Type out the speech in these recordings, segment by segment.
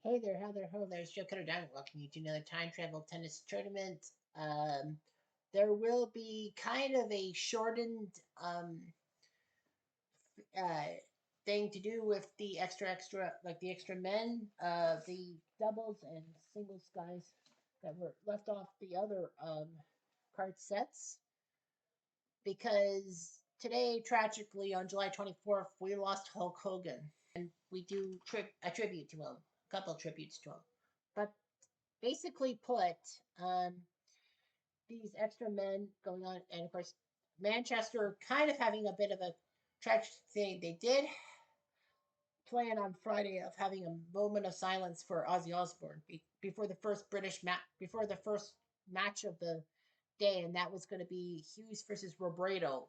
Hey there, how there, hello there, it's Joe Cutter Down. Welcome you to another time travel tennis tournament. Um, there will be kind of a shortened uh, thing to do with the like the extra men, the doubles and singles guys that were left off the other card sets because today, tragically, on July 24th, we lost Hulk Hogan, and we do a tribute to him, a couple of tributes to him. But basically put, um, these extra men going on, and of course, Manchester kind of having a bit of a tragic thing. They did plan on Friday of having a moment of silence for Ozzy Osbourne before the first before the first match of the day, and that was going to be Hughes versus Robredo.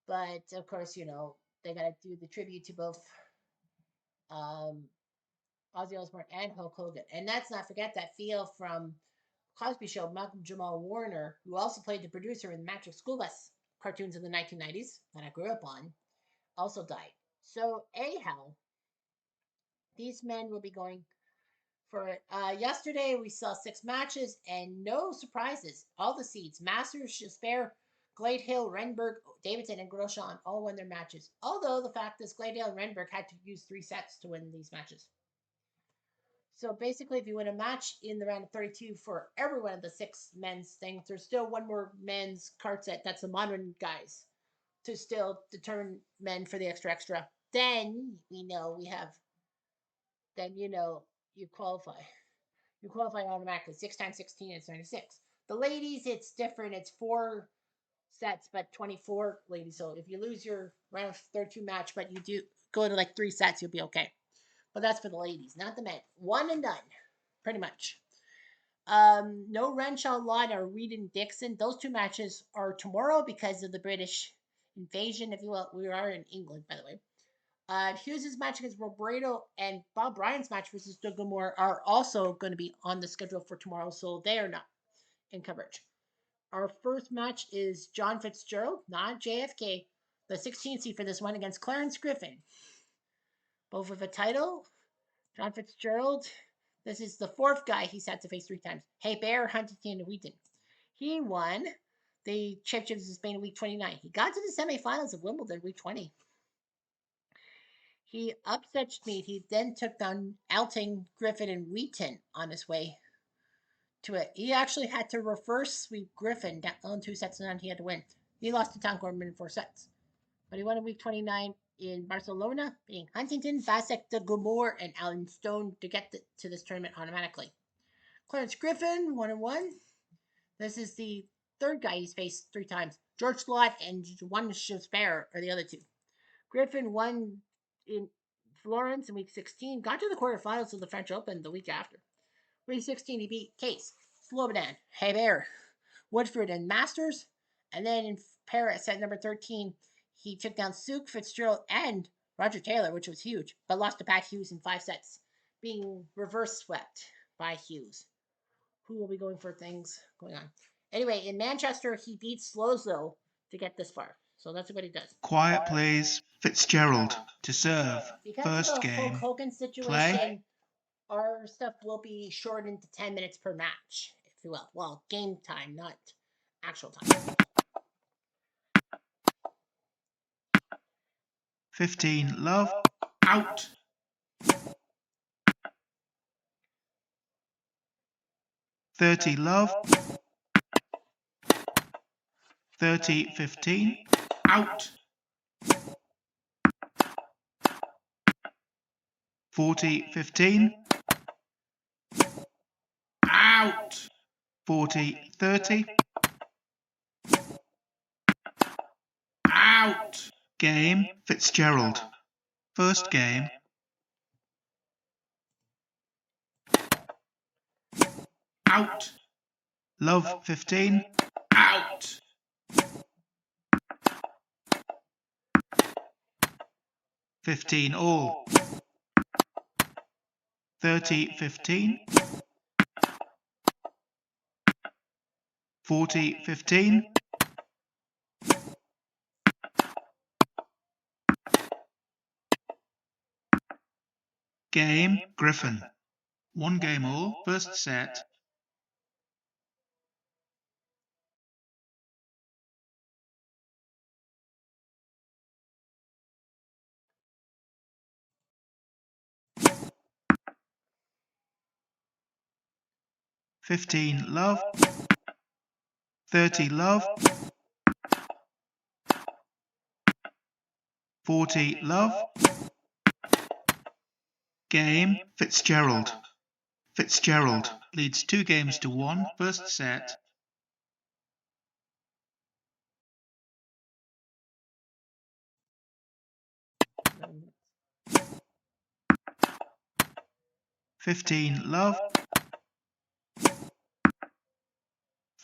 But of course, they got to do the tribute to both um, Ozzy Osbourne and Hulk Hogan, and let's not forget that Theo from Cosby Show, Malcolm Jamal Warner, who also played the producer in the Magic School Bus cartoons in the 1990s that I grew up on, also died. So, anyhow, these men will be going for it. Yesterday, we saw 6 matches and no surprises. All the seeds Masters, Gisbert, Gladehill, Renberg, Davidson, and Grosjean all won their matches. Although the fact is, Gladehill and Renberg had to use 3 sets to win these matches. So basically, if you win a match in the round of 32 for every one of the 6 men's things, there's still one more men's card set. That's the modern guys to still determine men for the extra. Then we know we have. Then you qualify. You qualify automatically. 6 times 16 is 96. The ladies, it's different. It's 4 sets, but 24 ladies. So if you lose your round of 32 match, but you do go to like 3 sets, you'll be okay. But that's for the ladies, not the men. One and done, pretty much. No Renshaw Lott or Reed and Dixon. Those 2 matches are tomorrow because of the British invasion, if you will. We are in England, by the way. Hughes' match against Robredo and Bob Bryan's match versus Doug Moore are also going to be on the schedule for tomorrow, so they are not in coverage. Our first match is John Fitzgerald, not JFK, the 16th seed for this one against Clarence Griffin. Both with a title. John Fitzgerald, this is the 4th guy he's had to face 3 times. Bear, Huntington, and Wheaton. He won the Championships of Spain in week 29. He got to the semifinals of Wimbledon week 20. He upset Schmid. He then took down Elting, Griffin, and Wheaton on his way to it. He actually had to reverse sweep Griffin down 2 sets, and then he had to win. He lost to Tom Gorman in 4 sets. But he won in week 29 in Barcelona, being Huntington, Vasek de Gomor, and Alan Stone to get to this tournament automatically. Clarence Griffin, 1-1. This is the 3rd guy he's faced 3 times. George Lott and Juan Gisbert are the other 2. Griffin won in Florence in week 16, got to the quarterfinals of the French Open the week after. Week 16, he beat Case, Slobodan, Hebert, Woodford, and Masters. And then in Paris at number 13, he took down Suk, Fitzgerald, and Roger Taylor, which was huge, but lost to Pat Hughes in 5 sets, being reverse swept by Hughes. Who will be going for things going on? Anyway, in Manchester, he beat Sloslow to get this far. So that's what he does. Quiet, please. Fitzgerald to serve. Because First of the game. Hulk Hogan situation, Play. our stuff will be shortened to 10 minutes per match, if you will. Well, game time, not actual time. 15, love. Out. 30, love. 30, 15. Out. 40, 15. Out. 40, 30. Out. Game. Fitzgerald. First game. Out. Love 15. Out. 15 all. 30, 15. 40, 15. Game, Griffin. 1 game all, first set. $15 love. $30 love. $40 love. Game, Fitzgerald. Fitzgerald leads 2 games to 1, first set. $15 love.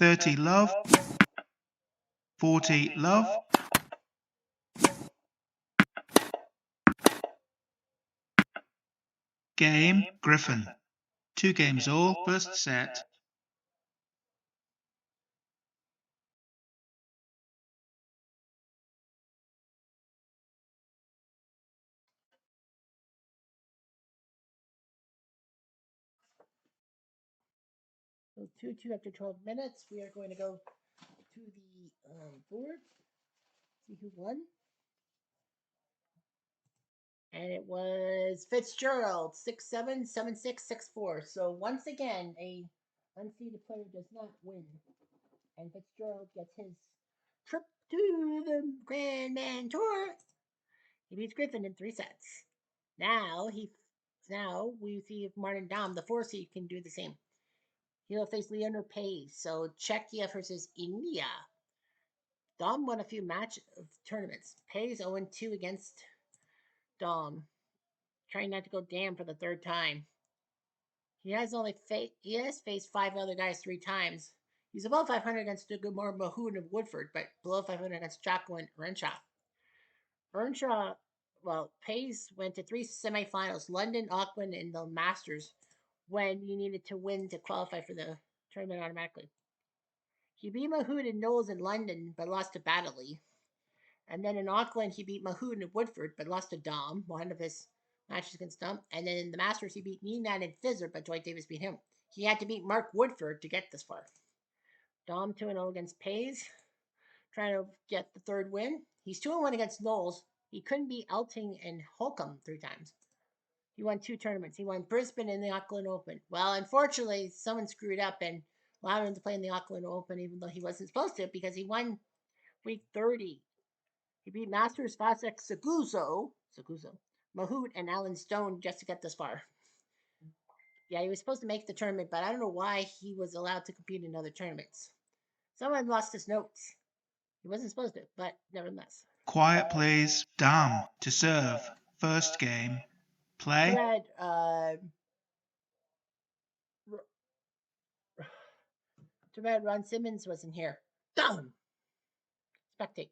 $30 love. $40 love. Game, Griffin. 2 games all, first set. So 2-2 after 12 minutes. We are going to go to the board. See who won. And it was Fitzgerald, 6-7, 7-6, 6-4. So once again, a unseeded player does not win. And Fitzgerald gets his trip to the Grandman Tour. He beats Griffin in 3 sets. Now we see if Martin Daum, the 4 seed, can do the same. He'll face Leonard Paes. So Czechia versus India. Daum won a few tournaments. Paes 0-2 against Daum. Trying not to go damn for the 3rd time. He has faced 5 other guys 3 times. He's above 500 against Dugumar Mahood of Woodford, but below 500 against Jocko and Earnshaw. Paes went to 3 semifinals: London, Auckland, and the Masters, when you needed to win to qualify for the tournament automatically. He beat Mahood and Knowles in London, but lost to Baddeley. And then in Auckland, he beat Mahood and Woodford, but lost to Daum, one of his matches against Daum. And then in the Masters, he beat Neenan and Fizzer, but Dwight Davis beat him. He had to beat Mark Woodford to get this far. Daum 2-0 against Paes, trying to get the 3rd win. He's 2-1 against Knowles. He couldn't beat Elting and Holcomb 3 times. He won 2 tournaments. He won Brisbane and the Auckland Open. Well, unfortunately, someone screwed up and allowed him to play in the Auckland Open, even though he wasn't supposed to, because he won week 30. He beat Masters Vasek Seguso, Mahood, and Alan Stone just to get this far. Yeah, he was supposed to make the tournament, but I don't know why he was allowed to compete in other tournaments. Someone lost his notes. He wasn't supposed to, but nevertheless. Quiet please. Daum to serve. First game. Play. Too bad Ron Simmons wasn't here. Daum! Spectate.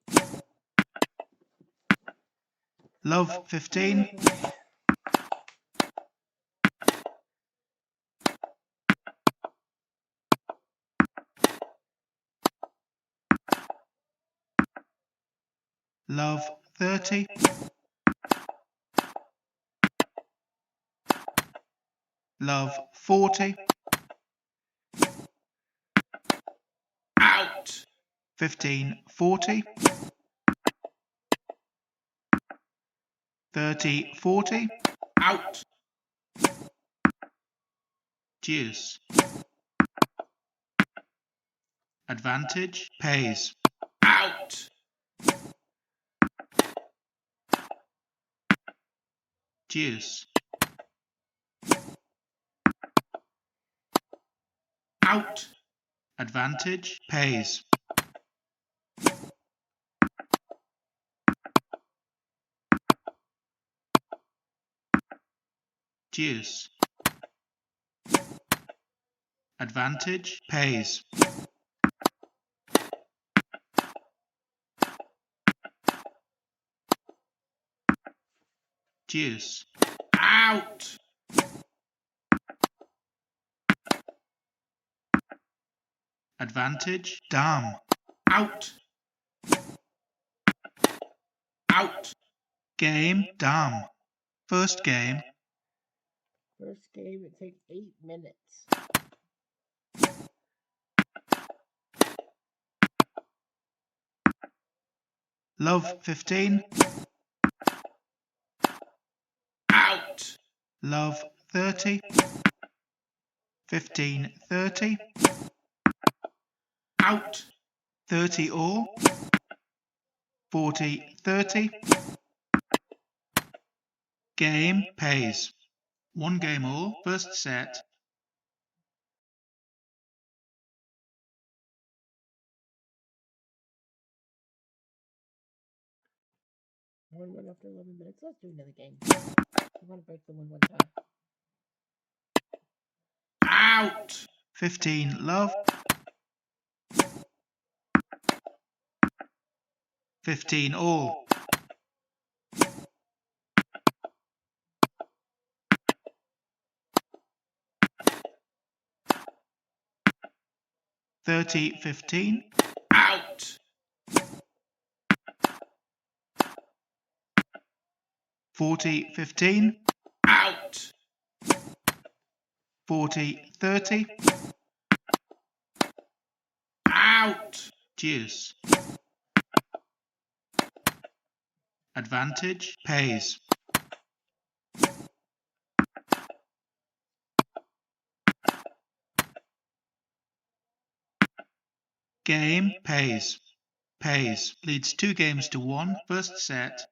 Love 15. Love 30. Love 40. Out. 15-40. 30-40. Out. Deuce. Advantage. Paes. Out. Deuce. Out. Advantage. Paes. Deuce. Advantage. Paes. Deuce. Out. Advantage. Daum. Out. Out. Game. Daum. First game. First game, it takes 8 minutes. Love 15. Out. Love 30. 15 30. Out. 30 all. 40 30. Game pays. 1 game all, first set. One after 11 minutes. Let's do another game. I want to break the one time. Out. 15 love. 15 all. 30 15. Out. 40 15. Out. 40 30. Out. Deuce. Advantage pays. Game pays. Pays. Leads 2 games to 1, first set.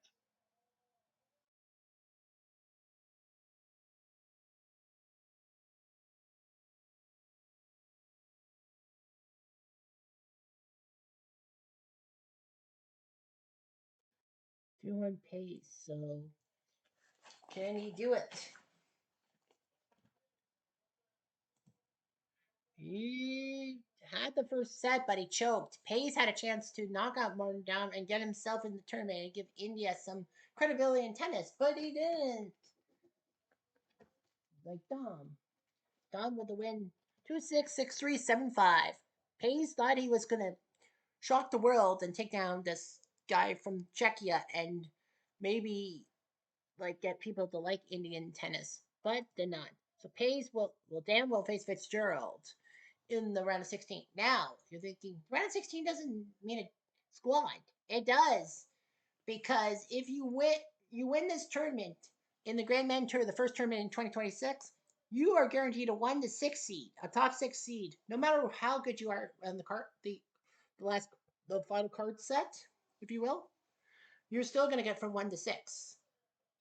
Two-one pace, so can he do it? He had the first set, but he choked. Pace had a chance to knock out Martin down and get himself in the tournament and give India some credibility in tennis, but he didn't. Like Dom. Dom with the win 2-6, 6-3, 7-5. Pace thought he was going to shock the world and take down this guy from Czechia and maybe like get people to like Indian tennis, but did not. So Pace will Dan will face Fitzgerald in the round of 16. Now you're thinking round of 16 doesn't mean a squad. It does, because if you win this tournament in the Grand Man Tour, the first tournament in 2026, you are guaranteed a 1-6 seed, a top 6 seed, no matter how good you are on the final card set, if you will. You're still going to get from 1-6.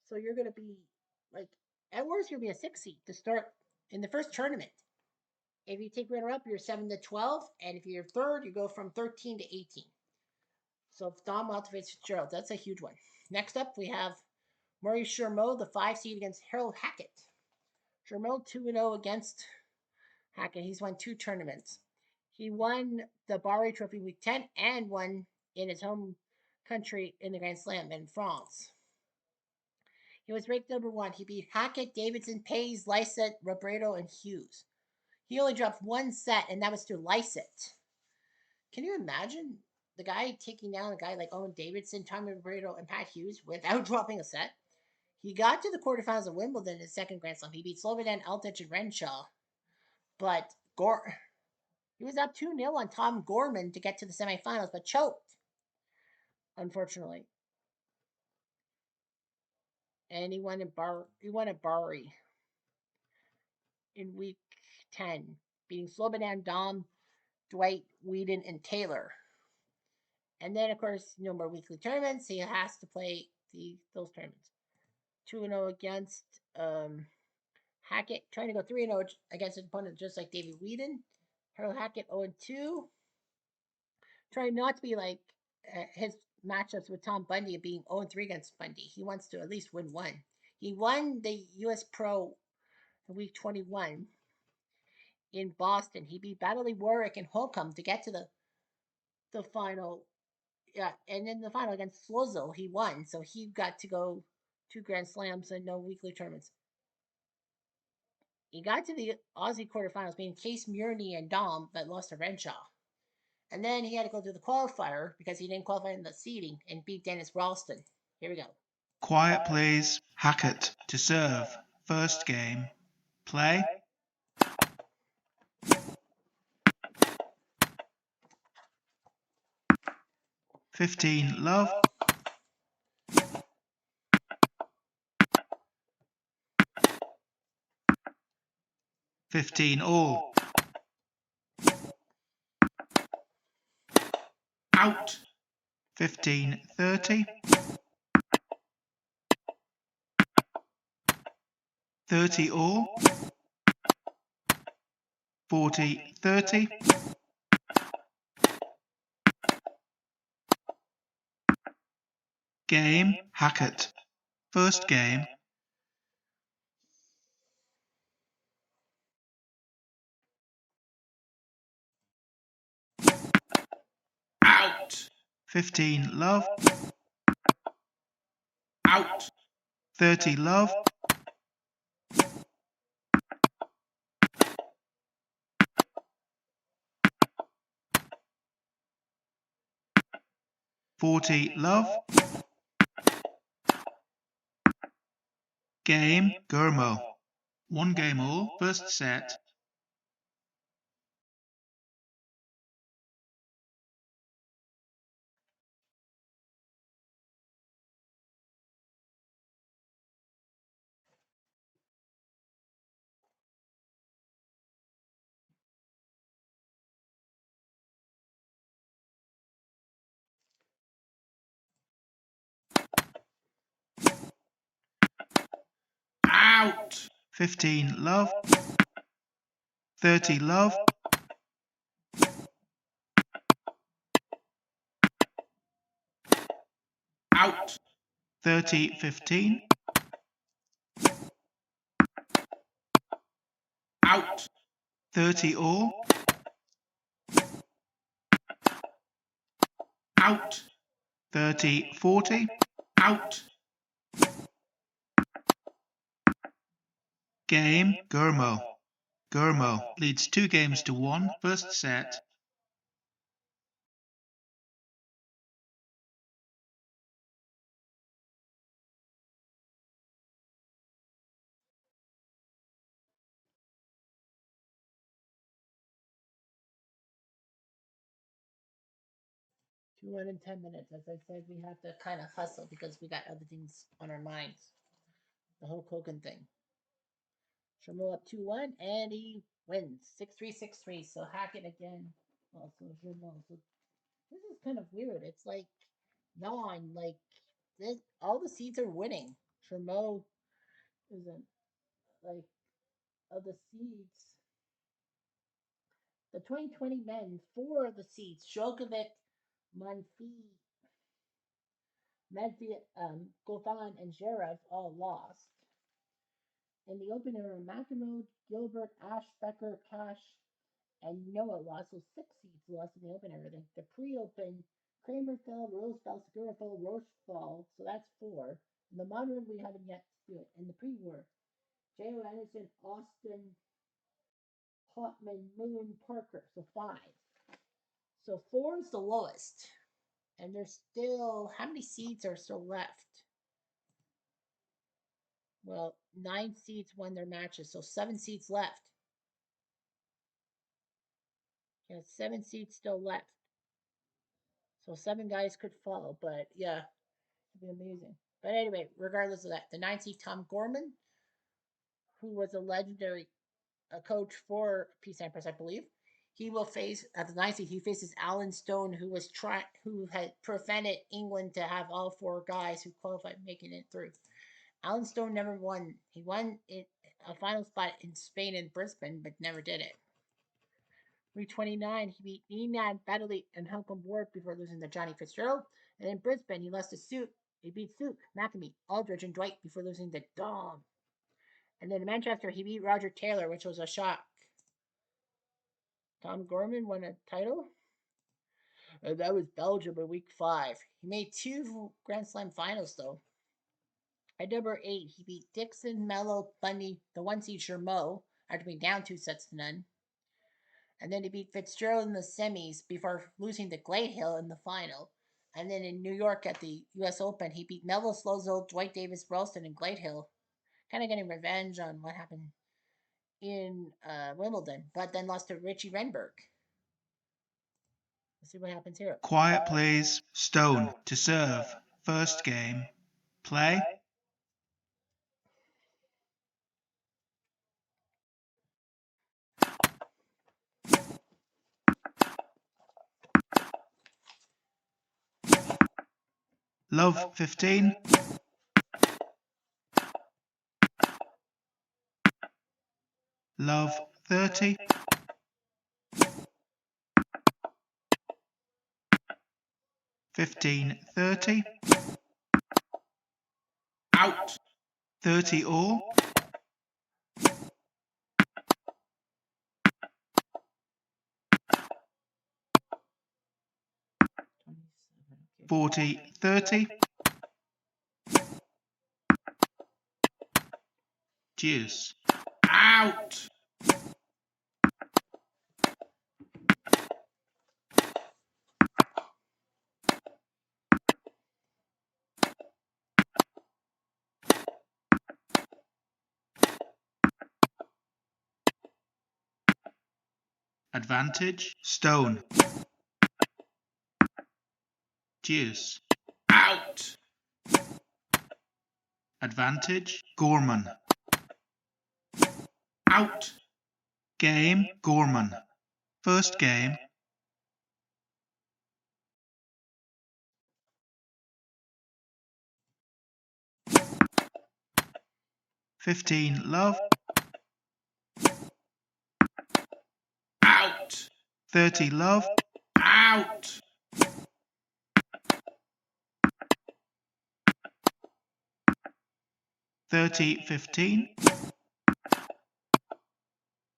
So you're going to be like, at worst, you'll be a 6 seed to start in the first tournament. If you take runner up, you're 7-12, and if you're third, you go from 13 to 18. So Dom Welter Fitzgerald, that's a huge one. Next up, we have Maurice Shermeau, the 5 seed against Harold Hackett. Shermeau 2-0 against Hackett. He's won 2 tournaments. He won the Barre Trophy Week 10 and won in his home country in the Grand Slam in France. He was ranked number 1. He beat Hackett, Davidson, Pays, Lysett, Robredo, and Hughes. He only dropped 1 set, and that was to Lysett. Can you imagine the guy taking down a guy like Owen Davidson, Tommy Robredo, and Pat Hughes without dropping a set? He got to the quarterfinals of Wimbledon in his second Grand Slam. He beat Slobodan, Altich, and Renshaw. But he was up 2-0 on Tom Gorman to get to the semifinals, but choked, unfortunately. And he won at Bari in week 10, beating Slobodan, Dom, Dwight, Whedon, and Taylor. And then, of course, no more weekly tournaments. He has to play those tournaments. 2-0 against Hackett, trying to go 3-0 against his opponent, just like David Whedon. Harold Hackett 0-2. Trying not to be like his matchups with Tom Bundy of being 0-3 against Bundy. He wants to at least win one. He won the U.S. Pro in week 21 in Boston. He beat Baddeley, Warwick, and Holcomb to get to the final. Yeah, and in the final against Flozo, he won. So he got to go 2 Grand Slams and no weekly tournaments. He got to the Aussie quarterfinals, being Case Murney and Dom, but lost to Renshaw. And then he had to go through the qualifier because he didn't qualify in the seeding and beat Dennis Ralston. Here we go. Quiet please. Hackett to serve. First game. Play. 15, love. 15, all. Out. 15, 30. 30, all. 40, 30. Game, Hackett. First game. Out. 15, love. Out. 30, love. 40, love. Game, Gurmo. 1 game all, first set. Out. 15, love. 30, love. 30, 15. Out. 30, all. Out. 30, 40. Out. Game, Gurmo. Gurmo leads 2 games to 1, first set. Two in 10 minutes. As I said, we have to kind of hustle because we got other things on our minds. The whole Hogan thing. Shermo up 2-1, and he wins 6-3, 6-3. So Hackett again. Also Shermo. So this is kind of weird. It's like yawn. Like this, all the seeds are winning. Shermo isn't like of the seeds. The 2020 men, 4 of the seeds: Djokovic, Monfils, Medvedev, Goffin, and Zverev all lost. In the opener, McEnroe, Gilbert, Ash, Becker, Cash, and Noah lost. So 6 seeds lost in the opener. The pre-open, Kramer fell, Rose fell, Segura fell, Roche fell. So that's 4. In the modern, we haven't yet to do it. In the pre-war, J.O. Anderson, Austin, Hotman, Moon, Parker. So 5. So 4 is the lowest. And there's still, how many seeds are still left? Well, 9 seeds won their matches, so 7 seeds left. Yeah, 7 seeds still left. So 7 guys could fall, but yeah, it'd be amazing. But anyway, regardless of that, the 9 seed Tom Gorman, who was a legendary coach for Peace Empress, I believe, he will face at the 9 seed. He faces Alan Stone, who had prevented England to have all 4 guys who qualified making it through. Alan Stone never won. He won a final spot in Spain and Brisbane, but never did it. 329, he beat Nenad Baddeley and Malcolm Ward before losing to Johnny Fitzgerald. And in Brisbane, he lost to Suk. He beat Suk, McAmey, Aldridge, and Dwight before losing to Dom. And then in Manchester, he beat Roger Taylor, which was a shock. Tom Gorman won a title. That was Belgium in week 5. He made 2 Grand Slam finals, though. At number 8, he beat Dixon, Mello, Bundy, the 1 seed Shermo, after being down 2-0. And then he beat Fitzgerald in the semis before losing to Gladehill in the final. And then in New York at the U.S. Open, he beat Melville Slozil, Dwight Davis, Ralston, and Gladehill, kind of getting revenge on what happened in Wimbledon, but then lost to Richie Renberg. Let's see what happens here. Quiet, please. Stone to serve. First game. Play. Love 15. Love 30. Fifteen 30. Out. 30 all. Okay. 40 30. Deuce. Out. Advantage. Stone. Deuce. Out. Advantage. Gorman. Out. Game. Gorman. First game. Fifteen love. Out. 30 love. Out. 30 15.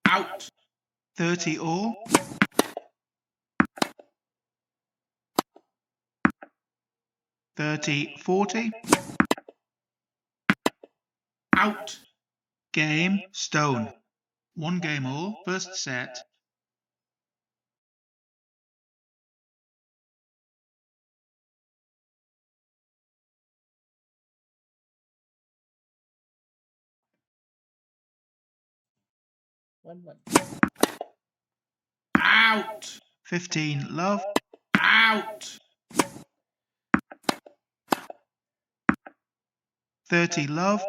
Out. 30 all. 30 40. Out. Game. Stone. One game all. First set. One. Out. 15 love. Out. 30 love.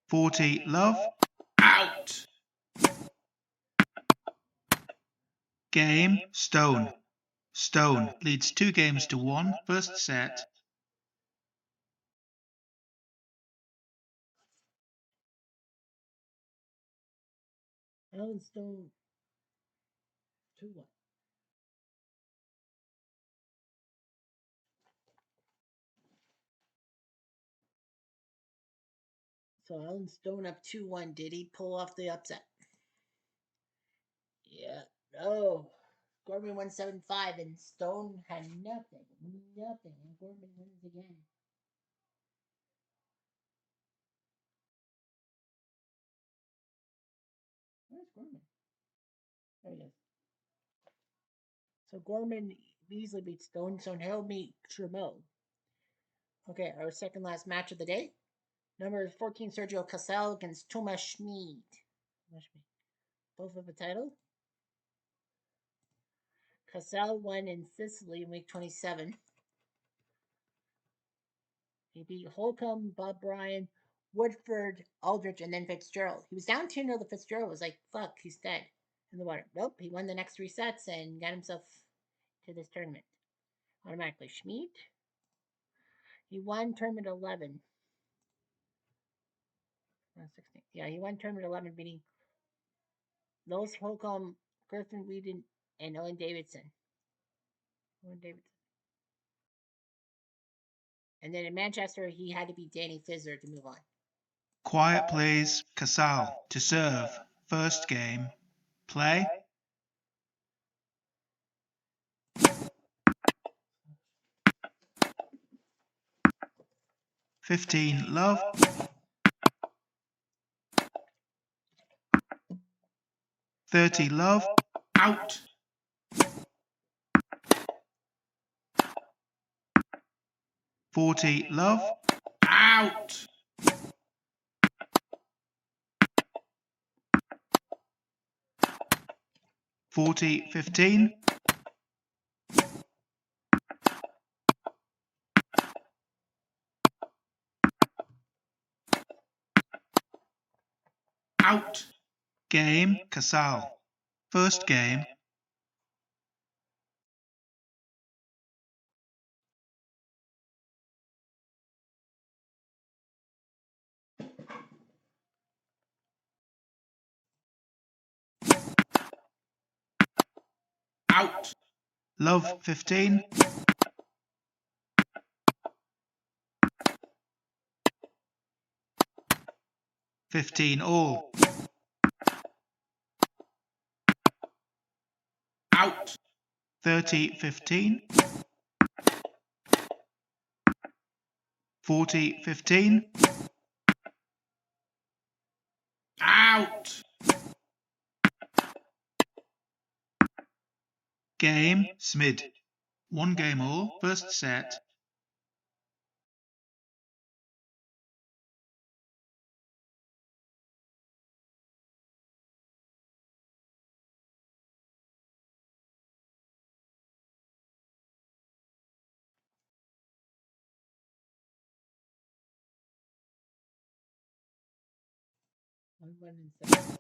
40 love. Out. Game. Stone. Stone leads 2 games to 1. First set. Alan Stone 2-1. So Alan Stone up 2-1. Did he pull off the upset? Yeah. No. Gorman 175 and Stone had nothing. Nothing. And Gorman wins again. Where's Gorman? There he is. So Gorman easily beats Stone, so he'll meet Trumeau. Okay, our second last match of the day. Number 14, Sergio Casal against Thomas Schmid. Both of a title. Casal won in Sicily in week 27. He beat Holcomb, Bob Bryan, Woodford, Aldrich, and then Fitzgerald. He was down 2-0 to Fitzgerald. Was like, fuck, he's dead in the water. Nope, he won the next 3 sets and got himself to this tournament. Automatically. Schmid, he won tournament 11. 16. Yeah, he won tournament 11, beating Lois Holcomb, Griffin Whedon, and Owen Davidson. And then in Manchester, he had to beat Danny Fizzer to move on. Quiet, please. Casal to serve. First game. Play. Fifteen love. 30 love. Out. 40 love. Out. 40-15. Out. Game, Casal. First game. Out. Love, 15. All. Out. 30-15. 40-15. Out. Game, Smid. 1 game all. First set. One, 1, and 7.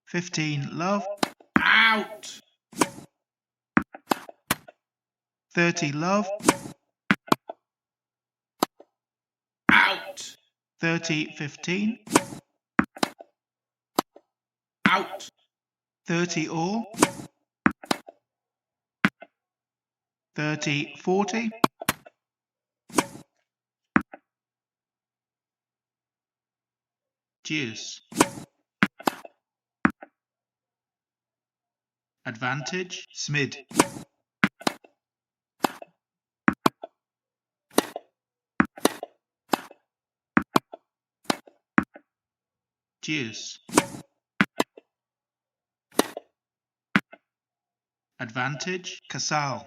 15, love. Out. 30, love. Out. 30-15. Out. 30 all. 30-40. Deuce. Advantage, Smid. Deuce. Advantage, Casal.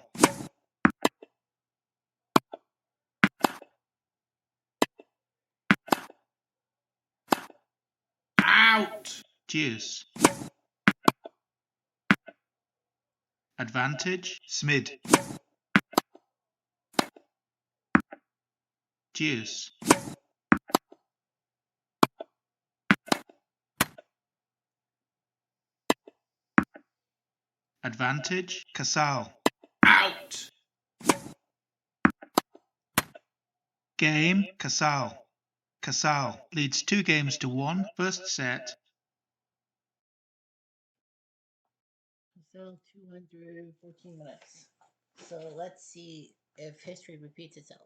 Out. Deuce. Advantage, Smid. Deuce. Advantage, Casal. Out. Game, Casal. Casal leads 2 games to 1. First set. So 214 minutes. So let's see if history repeats itself.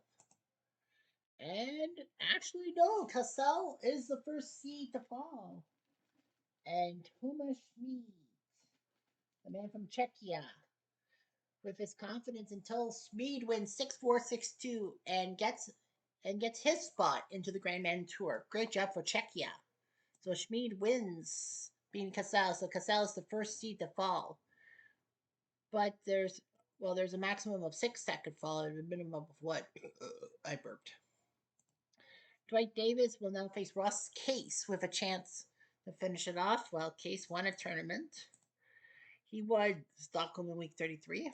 And actually, no, Cassell is the first seed to fall. And Huma Schmid, the man from Czechia, with his confidence until Schmid wins 6-4, 6-2 and gets his spot into the Grandman Tour. Great job for Czechia. So Schmid wins, beating Cassell. So Cassell is the first seed to fall. But there's a maximum of 6 that could fall, and a minimum of what? I burped. Dwight Davis will now face Ross Case with a chance to finish it off. Well, Case won a tournament. He won Stockholm in week 33.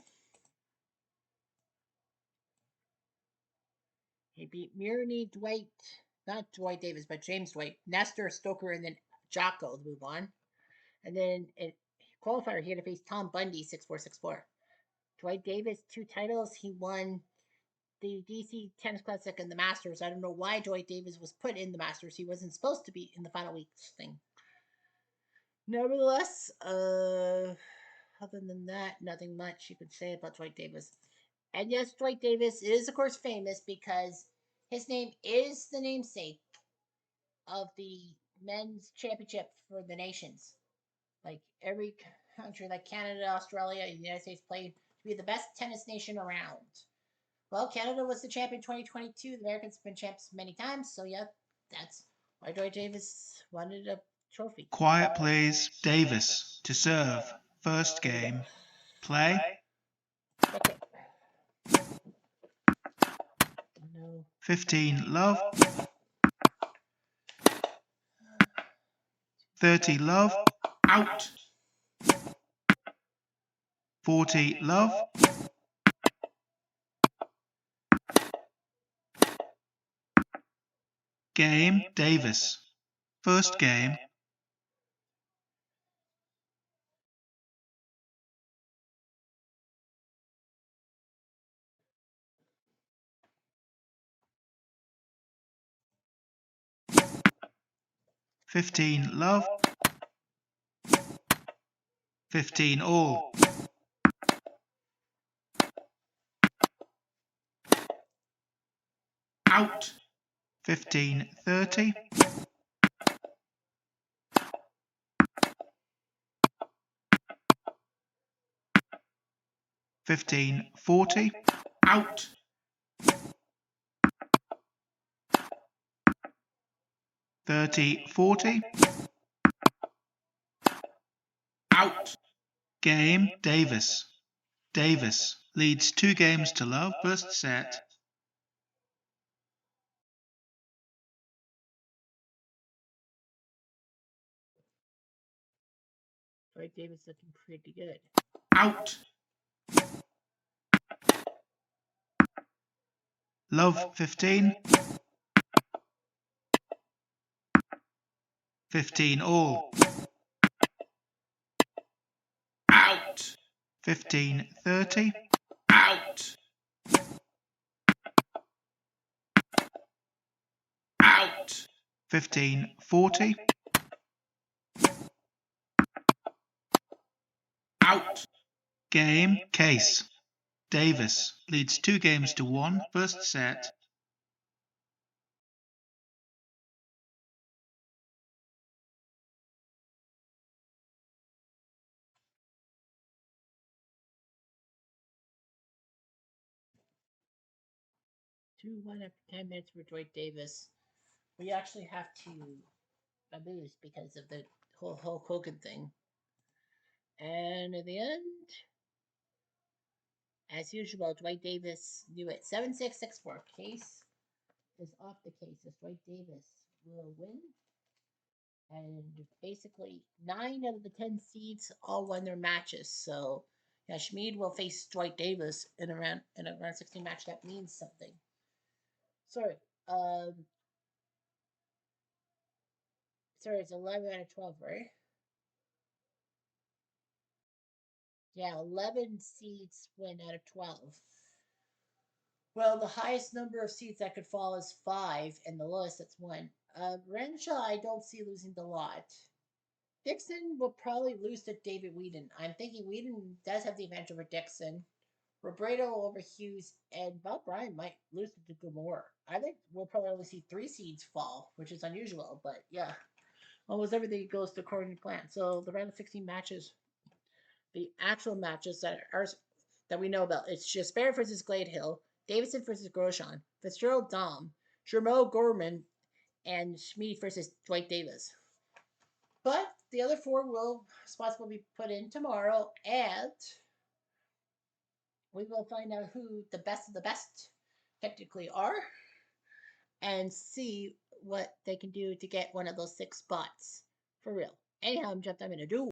He beat Mirny Dwight, not Dwight Davis, but James Dwight, Nestor Stoker, and then Jocko to move on. And then in qualifier, he had to face Tom Bundy 6-4, 6-4. Dwight Davis, 2 titles. He won the DC Tennis Classic and the Masters. I don't know why Dwight Davis was put in the Masters. He wasn't supposed to be in the final weeks thing. Nevertheless, other than that, nothing much you could say about Dwight Davis. And yes, Dwight Davis is, of course, famous because his name is the namesake of the men's championship for the nations. Like every country, like Canada, Australia, and the United States, played to be the best tennis nation around. Well, Canada was the champion 2022. The Americans have been champs many times. So, yeah, that's why Dwight Davis wanted a trophy. Quiet please. Davis to serve. First game. Play. Okay. No. 15, love. 30 Love, Out. 40 Love, Game Davis. First game. $15 Love, 15 all. Out. 15 30, 15 40, Out. 30 40, Out. Game Davis. Davis leads 2 games to love first set. Dwight Davis looking pretty good. Out. Love 15, 15 all. Out. 15 30, Out. Out. 15 40, Out. Game Case. Davis leads 2 games to 1 first set. Two one after 10 minutes for Dwight Davis. We actually have to boost because of the whole Hulk Hogan thing. And in the end, as usual, Dwight Davis knew it. 7-6-6-4. Case is off the case. As Dwight Davis will win. And basically, 9 out of the 10 seeds all won their matches. So, yeah, Schmid will face Dwight Davis in a round 16 match. That means something. Sorry. Sorry, it's 11 out of 12, right? Yeah, 11 seeds win out of 12. Well, the highest number of seeds that could fall is 5, and the lowest that's 1. Renshaw, I don't see losing the lot. Dixon will probably lose to David Whedon. I'm thinking Whedon does have the advantage over Dixon. Robredo over Hughes, and Bob Bryan might lose to Gilmore. I think we'll probably only see 3 seeds fall, which is unusual, but yeah. Almost everything goes according to plan. So the round of 16 matches, the actual matches that we know about, it's Jasper versus Glade Hill, Davidson versus Grosjean, Fitzgerald Dom, Jermo Gorman, and Schmid versus Dwight Davis. But the other 4 spots will be put in tomorrow, and we will find out who the best of the best technically are, and see what they can do to get one of those 6 spots for real. Anyhow, I'm Jeff. I'm gonna do